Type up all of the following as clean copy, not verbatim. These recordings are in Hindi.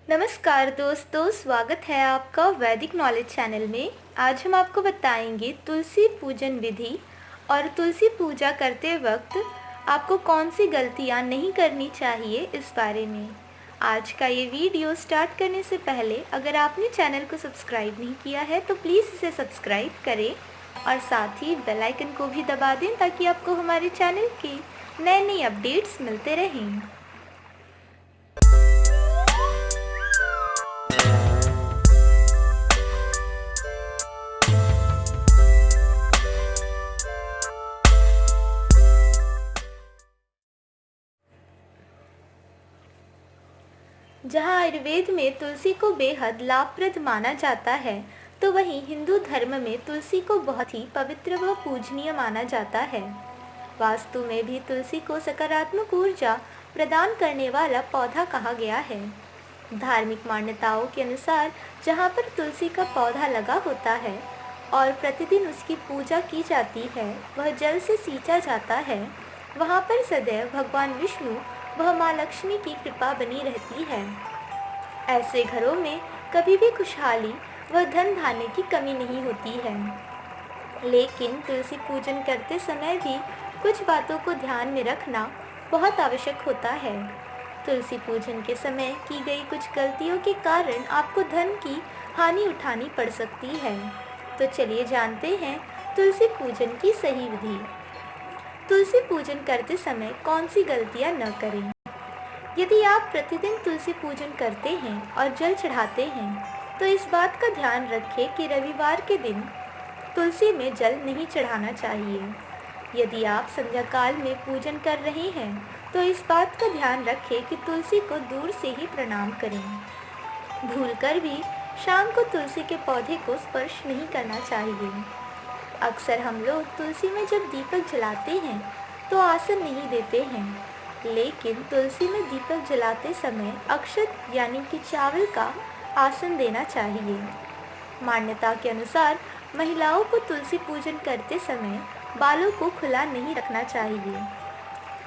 नमस्कार दोस्तों, स्वागत है आपका वैदिक नॉलेज चैनल में। आज हम आपको बताएंगे तुलसी पूजन विधि और तुलसी पूजा करते वक्त आपको कौन सी गलतियां नहीं करनी चाहिए इस बारे में। आज का ये वीडियो स्टार्ट करने से पहले अगर आपने चैनल को सब्सक्राइब नहीं किया है तो प्लीज़ इसे सब्सक्राइब करें और साथ ही बेल आइकन को भी दबा दें ताकि आपको हमारे चैनल के नए नए अपडेट्स मिलते रहें। जहाँ आयुर्वेद में तुलसी को बेहद लाभप्रद माना जाता है, तो वहीं हिंदू धर्म में तुलसी को बहुत ही पवित्र व पूजनीय माना जाता है। वास्तु में भी तुलसी को सकारात्मक ऊर्जा प्रदान करने वाला पौधा कहा गया है। धार्मिक मान्यताओं के अनुसार जहाँ पर तुलसी का पौधा लगा होता है और प्रतिदिन उसकी पूजा की जाती है, वह जल से सींचा जाता है, वहाँ पर सदैव भगवान विष्णु वह माँ लक्ष्मी की कृपा बनी रहती है। ऐसे घरों में कभी भी खुशहाली व धन धान्य की कमी नहीं होती है। लेकिन तुलसी पूजन करते समय भी कुछ बातों को ध्यान में रखना बहुत आवश्यक होता है। तुलसी पूजन के समय की गई कुछ गलतियों के कारण आपको धन की हानि उठानी पड़ सकती है। तो चलिए जानते हैं तुलसी पूजन की सही विधि। तुलसी पूजन करते समय कौन सी गलतियां न करें। यदि आप प्रतिदिन तुलसी पूजन करते हैं और जल चढ़ाते हैं तो इस बात का ध्यान रखें कि रविवार के दिन तुलसी में जल नहीं चढ़ाना चाहिए। यदि आप संध्या काल में पूजन कर रहे हैं तो इस बात का ध्यान रखें कि तुलसी को दूर से ही प्रणाम करें। भूलकर भी शाम को तुलसी के पौधे को स्पर्श नहीं करना चाहिए। अक्सर हम लोग तुलसी में जब दीपक जलाते हैं तो आसन नहीं देते हैं, लेकिन तुलसी में दीपक जलाते समय अक्षत यानी कि चावल का आसन देना चाहिए। मान्यता के अनुसार महिलाओं को तुलसी पूजन करते समय बालों को खुला नहीं रखना चाहिए।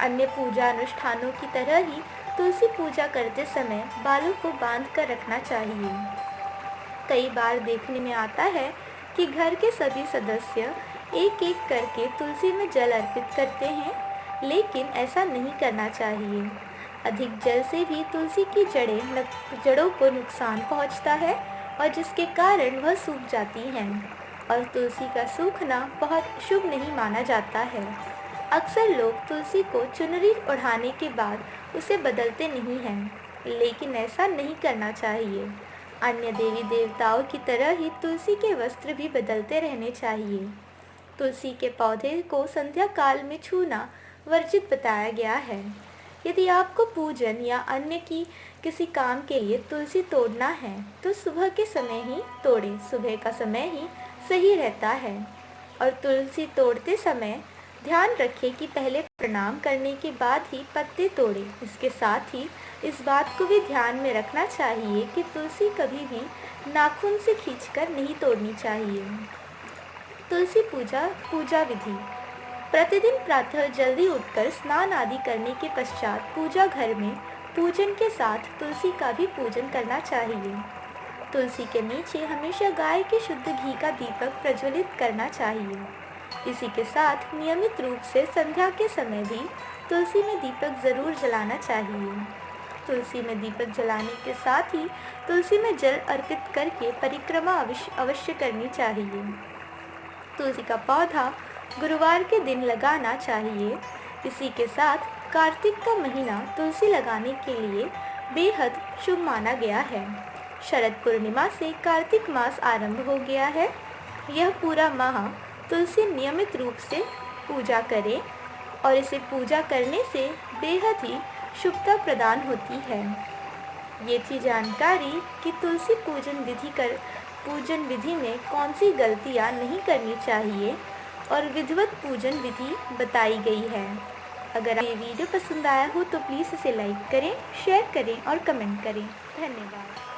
अन्य पूजा अनुष्ठानों की तरह ही तुलसी पूजा करते समय बालों को बांध कर रखना चाहिए। कई बार देखने में आता है कि घर के सभी सदस्य एक एक करके तुलसी में जल अर्पित करते हैं, लेकिन ऐसा नहीं करना चाहिए। अधिक जल से भी तुलसी की जड़ों को नुकसान पहुंचता है और जिसके कारण वह सूख जाती हैं और तुलसी का सूखना बहुत शुभ नहीं माना जाता है। अक्सर लोग तुलसी को चुनरी ओढ़ाने के बाद उसे बदलते नहीं हैं, लेकिन ऐसा नहीं करना चाहिए। अन्य देवी देवताओं की तरह ही तुलसी के वस्त्र भी बदलते रहने चाहिए। तुलसी के पौधे को संध्या काल में छूना वर्जित बताया गया है। यदि आपको पूजन या अन्य की किसी काम के लिए तुलसी तोड़ना है तो सुबह के समय ही तोड़ें। सुबह का समय ही सही रहता है। और तुलसी तोड़ते समय ध्यान रखें कि पहले प्रणाम करने के बाद ही पत्ते तोड़ें। इसके साथ ही इस बात को भी ध्यान में रखना चाहिए कि तुलसी कभी भी नाखून से खींचकर नहीं तोड़नी चाहिए। तुलसी पूजा विधि। प्रतिदिन प्रातः जल्दी उठकर स्नान आदि करने के पश्चात पूजा घर में पूजन के साथ तुलसी का भी पूजन करना चाहिए। तुलसी के नीचे हमेशा गाय के शुद्ध घी का दीपक प्रज्वलित करना चाहिए। इसी के साथ नियमित रूप से संध्या के समय भी तुलसी में दीपक ज़रूर जलाना चाहिए। तुलसी में दीपक जलाने के साथ ही तुलसी में जल अर्पित करके परिक्रमा अवश्य करनी चाहिए। तुलसी का पौधा गुरुवार के दिन लगाना चाहिए। इसी के साथ कार्तिक का महीना तुलसी लगाने के लिए बेहद शुभ माना गया है। शरद पूर्णिमा से कार्तिक मास आरंभ हो गया है। यह पूरा माह तुलसी नियमित रूप से पूजा करें और इसे पूजा करने से बेहद ही शुभता प्रदान होती है। ये थी जानकारी कि तुलसी पूजन विधि में कौन सी गलतियाँ नहीं करनी चाहिए और विधिवत पूजन विधि बताई गई है। अगर ये वीडियो पसंद आया हो तो प्लीज़ इसे लाइक करें, शेयर करें और कमेंट करें। धन्यवाद।